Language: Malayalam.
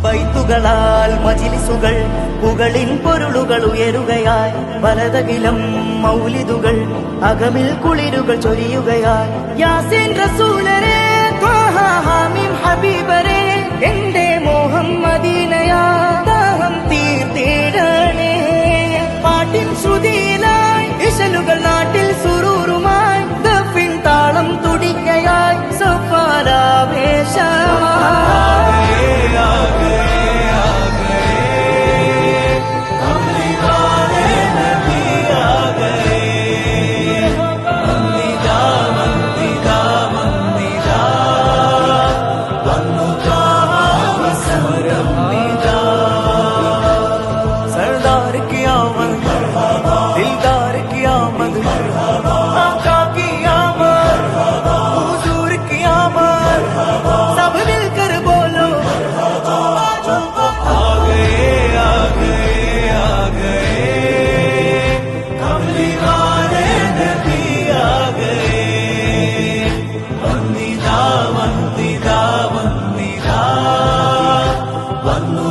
ബൈത്തുകളാൽ മജിലിസുകൾ പുകളിൻ പൊരുളുകൾ ഉയരുകയായി വലതകിലം മൗലിദുകൾ അകമിൽ കുളിരുകൾ ചൊരിയുകയായി യാസീൻ റസൂലരെ ത്വാഹ ഹാമിം ഹബീബരെ എന്റെ മോഹം മദീനയാ ദാഹം തീർത്തിടണേ പാട്ടിൻ ശ്രുതിയിലായി ഇശലുകൾ നാട്ടിൽ സുറൂറുമായി ദഫിൻ താളം തുടിക്കയായി വന്നു